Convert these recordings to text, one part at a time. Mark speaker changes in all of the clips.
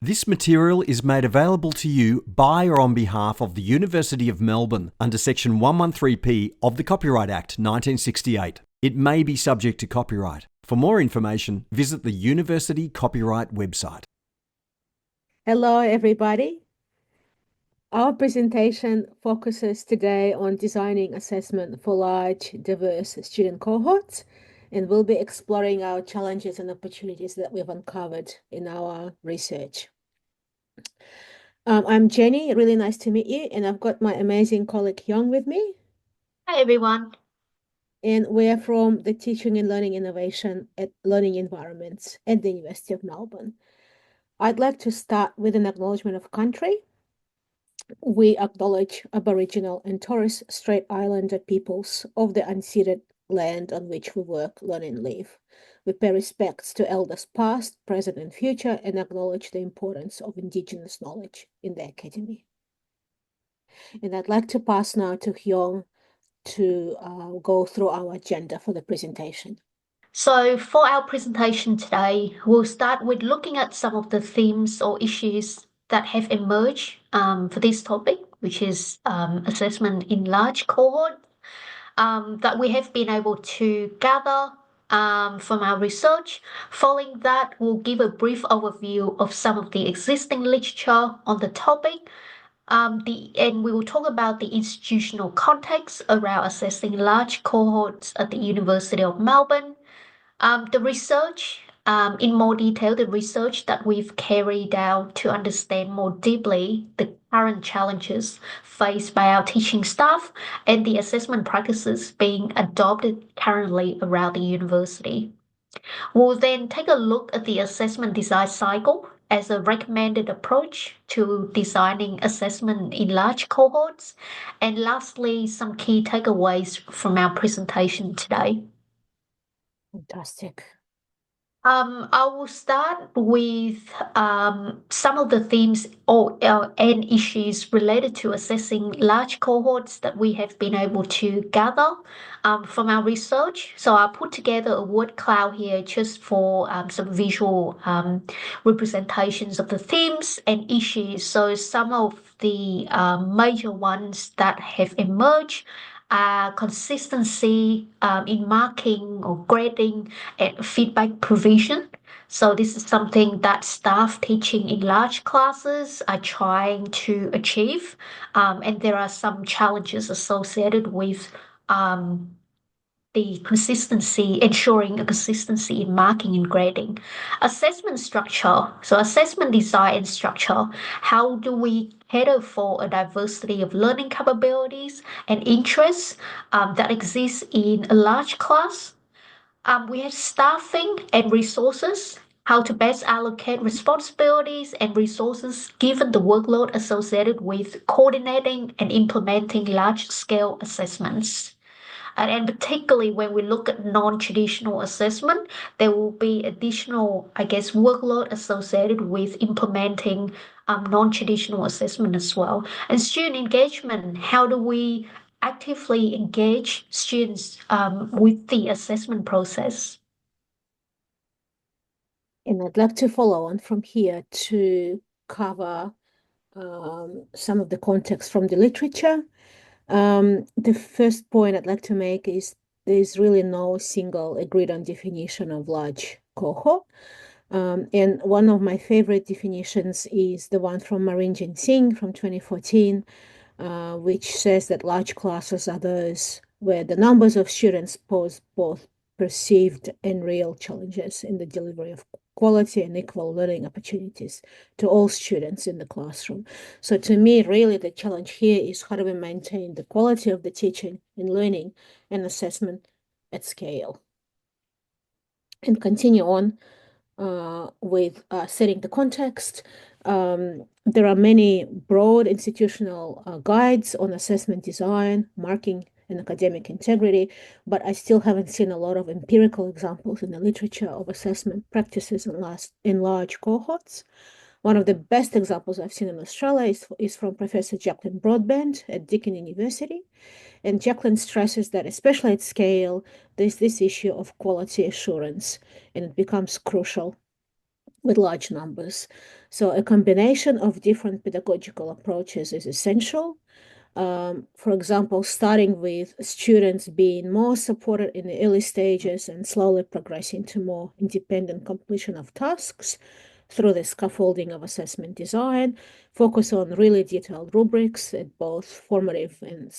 Speaker 1: This material is made available to you by or on behalf of the University of Melbourne under Section 113P of the Copyright Act 1968. It may be subject to copyright. For more information, visit the University Copyright website.
Speaker 2: Hello, everybody. Our presentation focuses today on designing assessment for large, diverse student cohorts, and we'll be exploring our challenges and opportunities that we've uncovered in our research. I'm Jenny, really nice to meet you, and I've got my amazing colleague Hyung with me.
Speaker 3: Hi, everyone.
Speaker 2: And we're from the Teaching and Learning Innovation at Learning Environments at the University of Melbourne. I'd like to start with an acknowledgement of country. We acknowledge Aboriginal and Torres Strait Islander peoples of the unceded land on which we work, learn, and live. We pay respects to elders past, present, and future, and acknowledge the importance of Indigenous knowledge in the academy. And I'd like to pass now to Hyung to go through our agenda for the presentation.
Speaker 3: So for our presentation today, we'll start with looking at some of the themes or issues that have emerged for this topic, which is assessment in large cohort, that we have been able to gather from our research. Following that, we'll give a brief overview of some of the existing literature on the topic. And we will talk about the institutional context around assessing large cohorts at the University of Melbourne. The research, in more detail, the research that we've carried out to understand more deeply the current challenges faced by our teaching staff and the assessment practices being adopted currently around the university. We'll then take a look at the assessment design cycle as a recommended approach to designing assessment in large cohorts. And lastly, some key takeaways from our presentation today.
Speaker 2: Fantastic.
Speaker 3: I will start with some of the themes and issues related to assessing large cohorts that we have been able to gather from our research. So I'll put together a word cloud here just for some visual representations of the themes and issues. So some of the major ones that have emerged consistency in marking or grading and feedback provision. So this is something that staff teaching in large classes are trying to achieve. And there are some challenges associated with the consistency, ensuring a consistency in marking and grading. Assessment structure, so assessment design and structure, how do we cater for a diversity of learning capabilities and interests that exist in a large class? We have staffing and resources, how to best allocate responsibilities and resources given the workload associated with coordinating and implementing large-scale assessments. And particularly when we look at non-traditional assessment, there will be additional, I guess, workload associated with implementing non-traditional assessment as well. And student engagement, how do we actively engage students with the assessment process?
Speaker 2: And I'd like to follow on from here to cover some of the context from the literature. The first point I'd like to make is there's really no single agreed on definition of large cohort. And one of my favorite definitions is the one from Marinjan Singh from 2014, which says that large classes are those where the numbers of students pose both perceived and real challenges in the delivery of quality and equal learning opportunities to all students in the classroom. So to me, really the challenge here is how do we maintain the quality of the teaching and learning and assessment at scale. And continue on with setting the context. There are many broad institutional guides on assessment design, marking, and academic integrity, but I still haven't seen a lot of empirical examples in the literature of assessment practices in large cohorts. One of the best examples I've seen in Australia is from Professor Jacqueline Broadbent at Deakin University. And Jacqueline stresses that, especially at scale, there's this issue of quality assurance, and it becomes crucial with large numbers. So a combination of different pedagogical approaches is essential. For example, starting with students being more supported in the early stages and slowly progressing to more independent completion of tasks through the scaffolding of assessment design, focus on really detailed rubrics at both formative and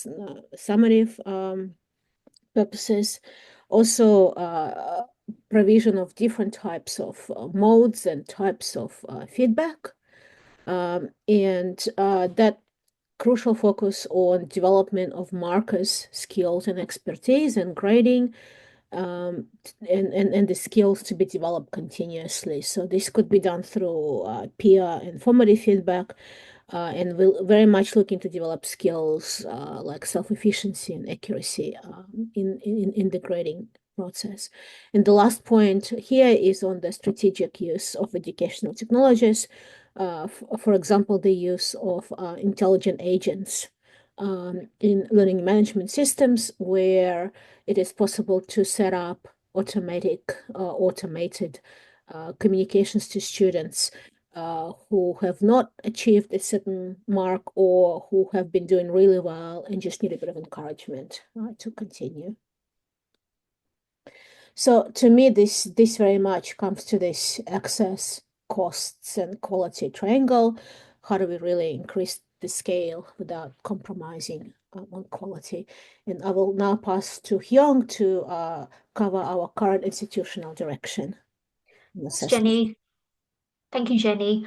Speaker 2: summative purposes. Also, provision of different types of modes and types of feedback. And that crucial focus on development of markers, skills, and expertise and grading, and the skills to be developed continuously. So this could be done through peer and formative feedback, and we're very much looking to develop skills like self-efficiency and accuracy in the grading process. And the last point here is on the strategic use of educational technologies. For example, the use of intelligent agents in learning management systems, where it is possible to set up automated communications to students who have not achieved a certain mark or who have been doing really well and just need a bit of encouragement to continue. So to me, this very much comes to this access, costs, and quality triangle. How do we really increase the scale without compromising on quality? And I will now pass to Hyung to cover our current institutional direction.
Speaker 3: Thanks, Jenny. Thank you, Jenny.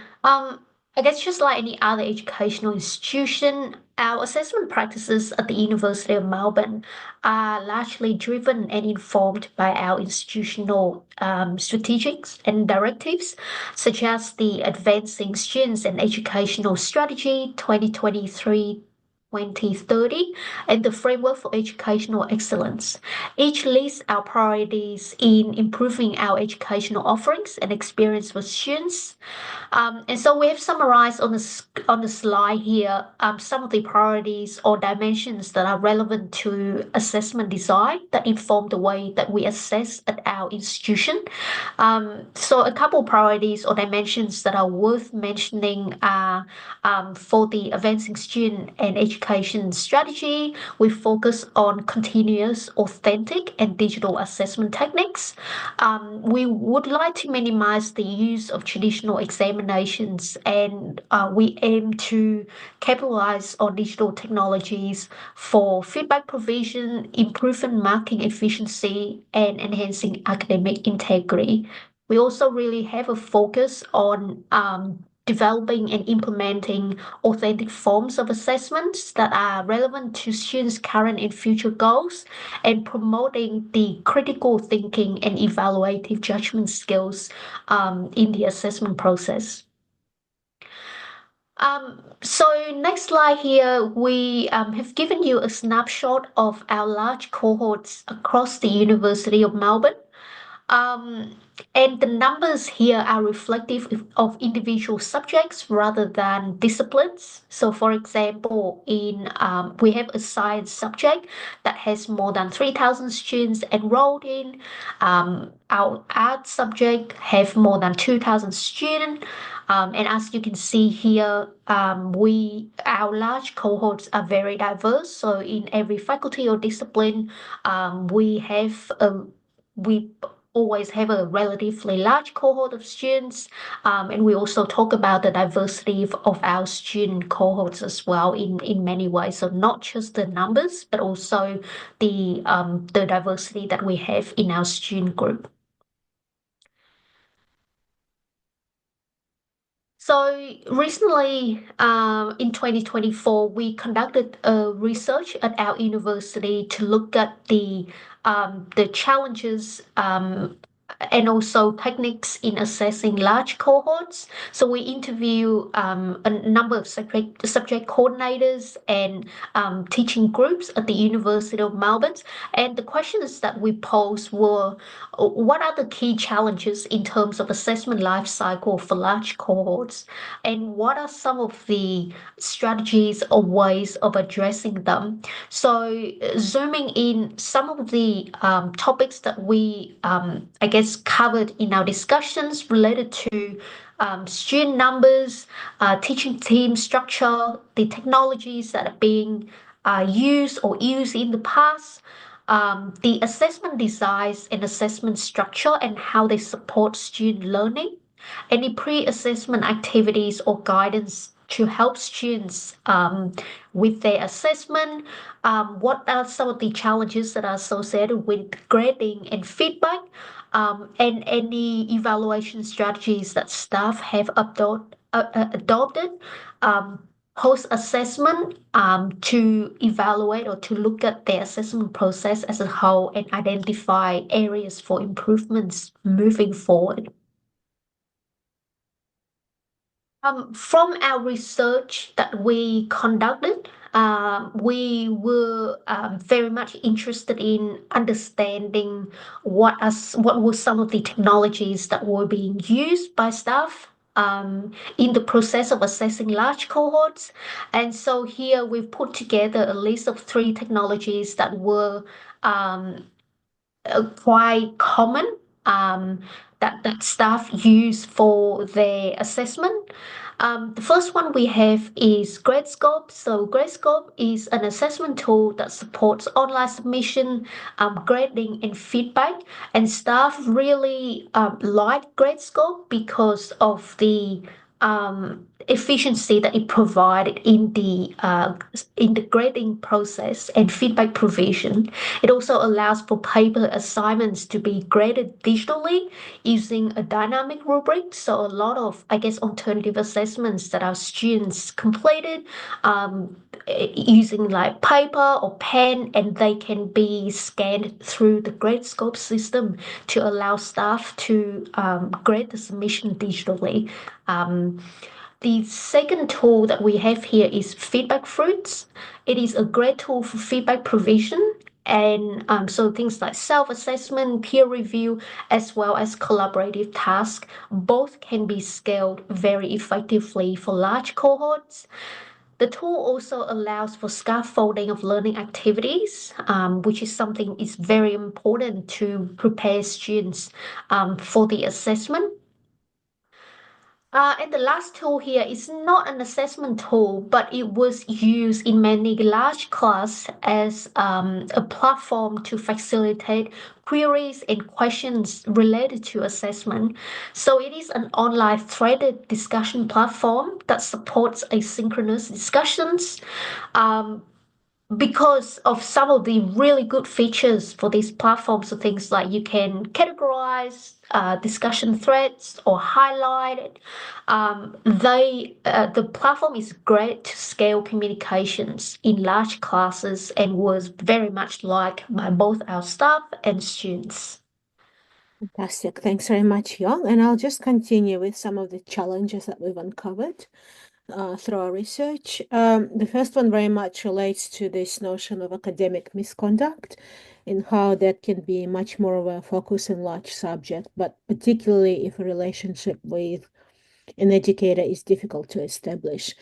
Speaker 3: I guess just like any other educational institution, our assessment practices at the University of Melbourne are largely driven and informed by our institutional strategies and directives, such as the Advancing Students and Educational Strategy 2023-2030 and the Framework for Educational Excellence. Each lists our priorities in improving our educational offerings and experience for students. And so we have summarized on the slide here some of the priorities or dimensions that are relevant to assessment design that inform the way that we assess at our institution. So a couple priorities or dimensions that are worth mentioning are for the Advancing Student and Education Strategy, we focus on continuous, authentic, and digital assessment techniques. We would like to minimize the use of traditional examinations, and we aim to capitalize on digital technologies for feedback provision, improving marking efficiency, and enhancing academic integrity. We also really have a focus on developing and implementing authentic forms of assessments that are relevant to students' current and future goals, and promoting the critical thinking and evaluative judgment skills in the assessment process. So next slide here, we have given you a snapshot of our large cohorts across the University of Melbourne. And the numbers here are reflective of individual subjects rather than disciplines. So for example, we have a science subject that has more than 3,000 students enrolled in. Our art subject have more than 2,000 students. And as you can see here, our large cohorts are very diverse. So in every faculty or discipline, we always have a relatively large cohort of students, and we also talk about the diversity of our student cohorts as well in many ways. So not just the numbers, but also the diversity that we have in our student group. So recently, in 2024, we conducted a research at our university to look at the challenges and also techniques in assessing large cohorts. So we interview a number of subject coordinators and teaching groups at the University of Melbourne. And the questions that we posed were, what are the key challenges in terms of assessment life cycle for large cohorts? And what are some of the strategies or ways of addressing them? So zooming in, some of the topics that we, I guess, just covered in our discussions related to student numbers, teaching team structure, the technologies that are being used or used in the past, the assessment designs and assessment structure and how they support student learning, any pre-assessment activities or guidance to help students with their assessment, what are some of the challenges that are associated with grading and feedback, and any evaluation strategies that staff have adopted post-assessment to evaluate or to look at the assessment process as a whole and identify areas for improvements moving forward. From our research that we conducted, we were very much interested in understanding what were some of the technologies that were being used by staff in the process of assessing large cohorts. And so here we've put together a list of 3 technologies that were quite common that staff use for their assessment. The first one we have is GradeScope. So GradeScope is an assessment tool that supports online submission, grading, and feedback. And staff really like GradeScope because of the efficiency that it provided in the grading process and feedback provision. It also allows for paper assignments to be graded digitally using a dynamic rubric. So a lot of, I guess, alternative assessments that our students completed using like paper or pen, and they can be scanned through the GradeScope system to allow staff to grade the submission digitally. The second tool that we have here is Feedback Fruits. It is a great tool for feedback provision, and so things like self-assessment, peer review, as well as collaborative tasks, both can be scaled very effectively for large cohorts. The tool also allows for scaffolding of learning activities, which is something is very important to prepare students for the assessment. And the last tool here is not an assessment tool, but it was used in many large classes as a platform to facilitate queries and questions related to assessment. So it is an online threaded discussion platform that supports asynchronous discussions. Because of some of the really good features for these platforms, so things like you can categorize discussion threads or highlight it. The platform is great to scale communications in large classes and was very much liked by both our staff and students.
Speaker 2: Fantastic. Thanks very much, Young. And I'll just continue with some of the challenges that we've uncovered through our research. The first one very much relates to this notion of academic misconduct and how that can be much more of a focus in large subject, but particularly if a relationship with an educator is difficult to establish.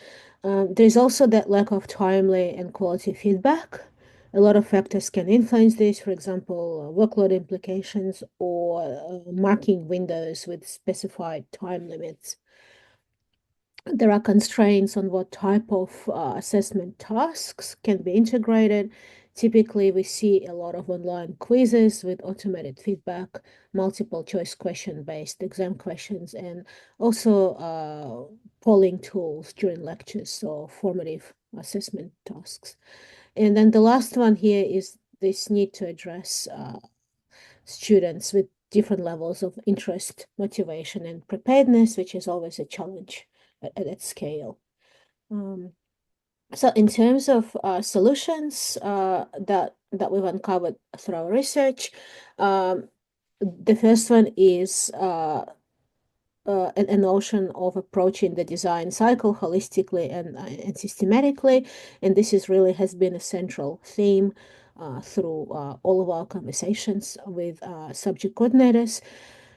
Speaker 2: There's also that lack of timely and quality feedback. A lot of factors can influence this, for example, workload implications or marking windows with specified time limits. There are constraints on what type of assessment tasks can be integrated. Typically, we see a lot of online quizzes with automated feedback, multiple choice question-based exam questions, and also polling tools during lectures or formative assessment tasks. And then the last one here is this need to address students with different levels of interest, motivation, and preparedness, which is always a challenge at that scale. So in terms of solutions that we've uncovered through our research, the first one is a notion of approaching the design cycle holistically and systematically, and this is really has been a central theme through all of our conversations with subject coordinators.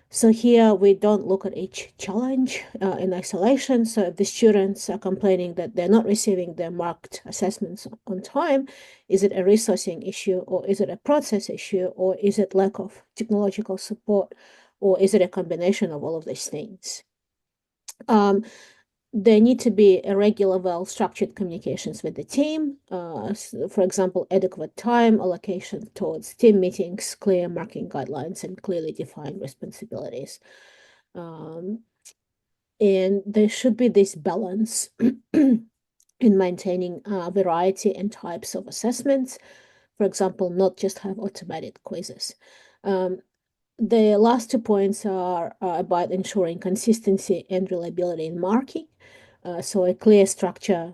Speaker 2: So here we don't look at each challenge in isolation. So if the students are complaining that they're not receiving their marked assessments on time, is it a resourcing issue, or is it a process issue, or is it lack of technological support, or is it a combination of all of these things? There need to be a regular, well-structured communications with the team. For example, adequate time allocation towards team meetings, clear marking guidelines, and clearly defined responsibilities. And there should be this balance in maintaining variety and types of assessments. For example, not just have automated quizzes. The last 2 points are about ensuring consistency and reliability in marking. So a clear structure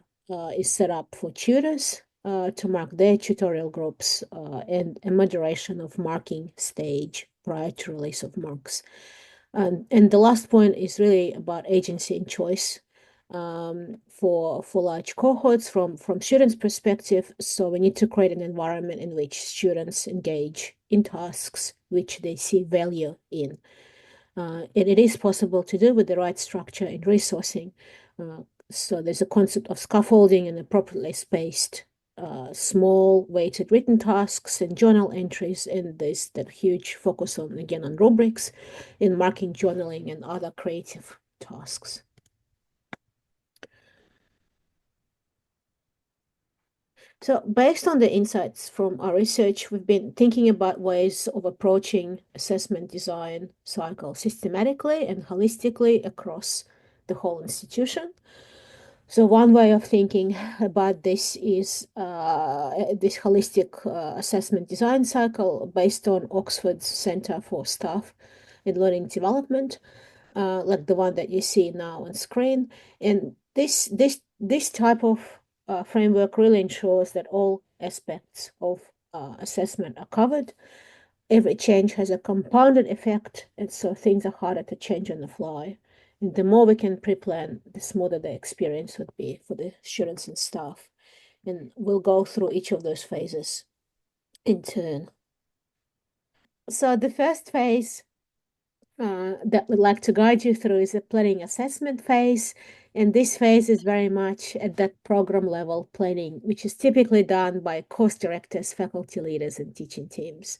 Speaker 2: is set up for tutors to mark their tutorial groups and a moderation of marking stage prior to release of marks. And the last point is really about agency and choice for large cohorts from students' perspective. So we need to create an environment in which students engage in tasks which they see value in. And it is possible to do with the right structure and resourcing. So there's a concept of scaffolding and appropriately spaced small weighted written tasks and journal entries, and there's that huge focus on, again, on rubrics in marking, journaling, and other creative tasks. So based on the insights from our research, we've been thinking about ways of approaching assessment design cycle systematically and holistically across the whole institution. So one way of thinking about this is this holistic assessment design cycle based on Oxford's Centre for Staff and Learning Development, like the one that you see now on screen. And this type of framework really ensures that all aspects of assessment are covered. Every change has a compounded effect, and so things are harder to change on the fly. And the more we can pre-plan, the smoother the experience would be for the students and staff. And we'll go through each of those phases in turn. So the first phase that we'd like to guide you through is the planning assessment phase. And this phase is very much at that program level planning, which is typically done by course directors, faculty leaders, and teaching teams.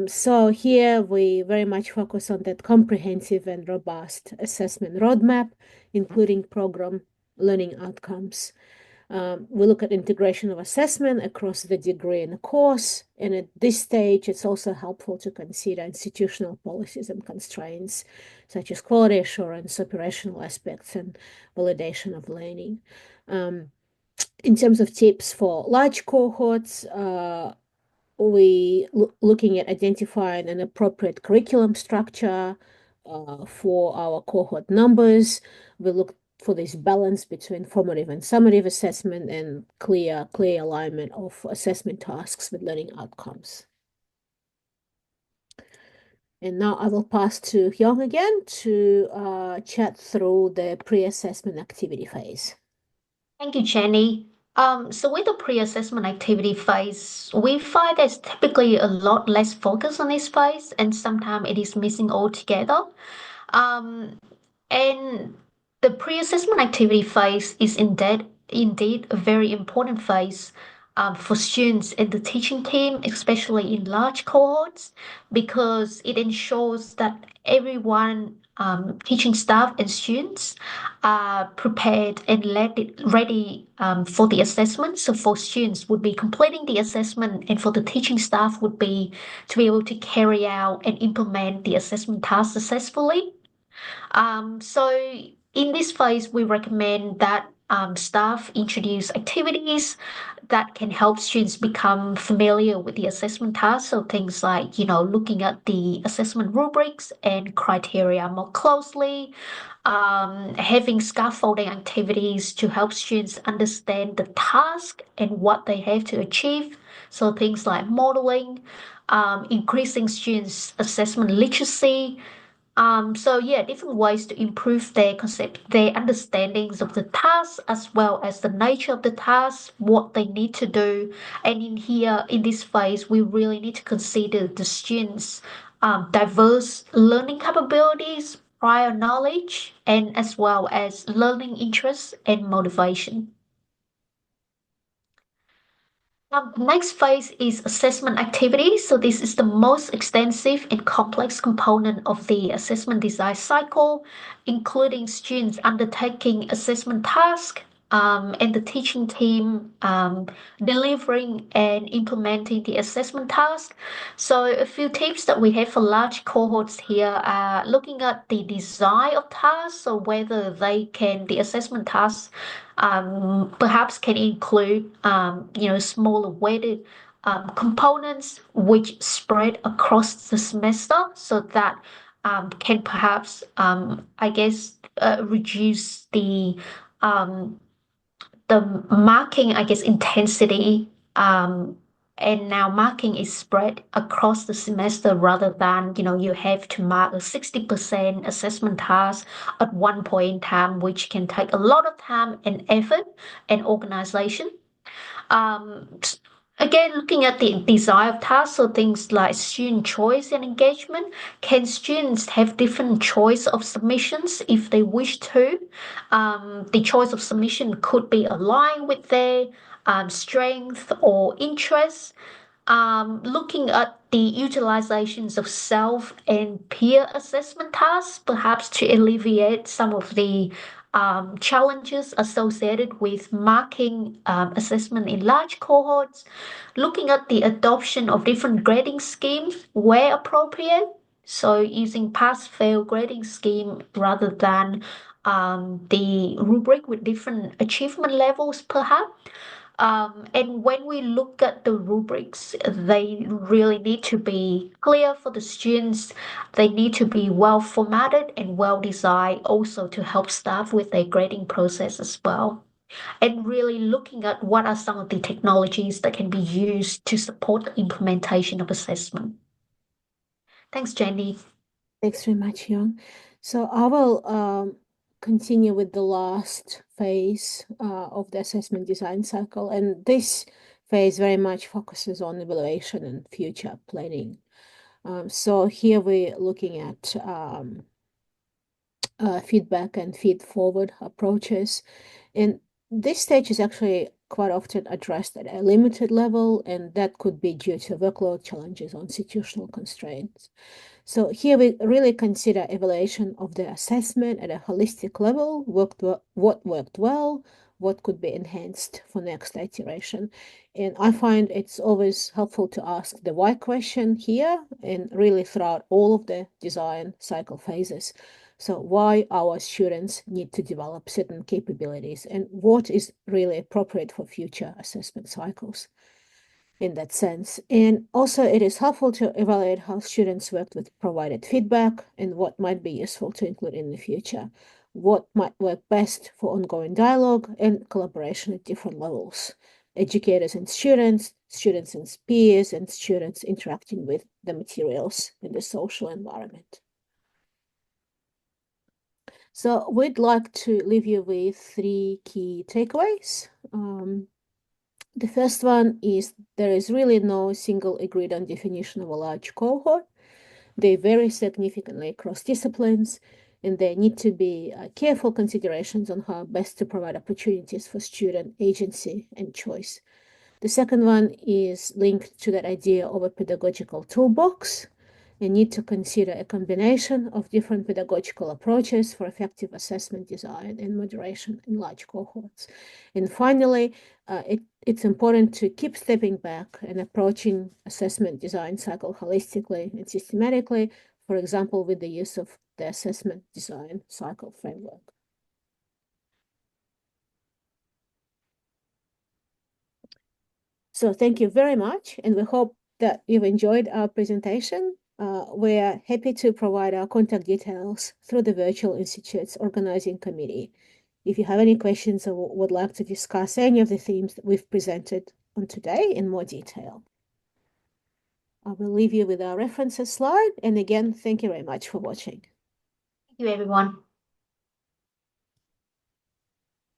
Speaker 2: So here we very much focus on that comprehensive and robust assessment roadmap, including program learning outcomes. We look at integration of assessment across the degree and the course. And at this stage, it's also helpful to consider institutional policies and constraints, such as quality assurance, operational aspects, and validation of learning. In terms of tips for large cohorts, we looking at identifying an appropriate curriculum structure for our cohort numbers. We look for this balance between formative and summative assessment and clear alignment of assessment tasks with learning outcomes. And now I will pass to Hyung again to chat through the pre-assessment activity phase.
Speaker 3: Thank you, Jenny. So with the pre-assessment activity phase, we find there's typically a lot less focus on this phase, and sometimes it is missing altogether. And the pre-assessment activity phase is indeed a very important phase for students and the teaching team, especially in large cohorts, because it ensures that everyone, teaching staff and students, are prepared and ready for the assessment. So for students would be completing the assessment, and for the teaching staff would be to be able to carry out and implement the assessment task successfully. So in this phase, we recommend that staff introduce activities that can help students become familiar with the assessment tasks. So things like, looking at the assessment rubrics and criteria more closely, having scaffolding activities to help students understand the task and what they have to achieve. So things like modeling, increasing students' assessment literacy. So yeah, different ways to improve their understandings of the task, as well as the nature of the task, what they need to do. And in this phase, we really need to consider the students' diverse learning capabilities, prior knowledge, and as well as learning interests and motivation. The next phase is assessment activities. So this is the most extensive and complex component of the assessment design cycle, including students undertaking assessment tasks, and the teaching team delivering and implementing the assessment task. So a few tips that we have for large cohorts here are looking at the design of tasks, so whether the assessment tasks perhaps can include, smaller weighted components which spread across the semester, so that can perhaps, reduce um, the marking, intensity. And now marking is spread across the semester rather than, you have to mark a 60% assessment task at one point in time, which can take a lot of time and effort and organization. Um, Again, looking at the design of tasks, so things like student choice and engagement. Can students have different choice of submissions if they wish to? The choice of submission could be aligned with their strength or interests. Looking at the utilizations of self and peer assessment tasks, perhaps to alleviate some of the challenges associated with marking assessment in large cohorts, looking at the adoption of different grading schemes where appropriate, so using pass-fail grading scheme rather than the rubric with different achievement levels, perhaps. And when we look at the rubrics, they really need to be clear for the students. They need to be well formatted and well designed also to help staff with their grading process as well. And really looking at what are some of the technologies that can be used to support the implementation of assessment. Thanks, Jenny.
Speaker 2: Thanks very much, Young. So I will continue with the last phase of the assessment design cycle. And this phase very much focuses on evaluation and future planning. So here we're looking at feedback and feed-forward approaches. And this stage is actually quite often addressed at a limited level, and that could be due to workload challenges or institutional constraints. So here we really consider evaluation of the assessment at a holistic level, what worked well, what could be enhanced for next iteration. And I find it's always helpful to ask the why question here and really throughout all of the design cycle phases. So why our students need to develop certain capabilities and what is really appropriate for future assessment cycles in that sense. And also it is helpful to evaluate how students worked with provided feedback and what might be useful to include in the future, what might work best for ongoing dialogue and collaboration at different levels, educators and students, students and peers, and students interacting with the materials in the social environment. So we'd like to leave you with 3 key takeaways. The first one is there is really no single agreed on definition of a large cohort. They vary significantly across disciplines, and there need to be careful considerations on how best to provide opportunities for student agency and choice. The second one is linked to that idea of a pedagogical toolbox. You need to consider a combination of different pedagogical approaches for effective assessment design and moderation in large cohorts. And finally, it's important to keep stepping back and approaching assessment design cycle holistically and systematically, for example, with the use of the assessment design cycle framework. So thank you very much, and we hope that you've enjoyed our presentation. We're happy to provide our contact details through the Virtual Institute's organizing committee. If you have any questions or would like to discuss any of the themes that we've presented on today in more detail. I will leave you with our references slide. And again, thank you very much for watching.
Speaker 3: Thank you, everyone.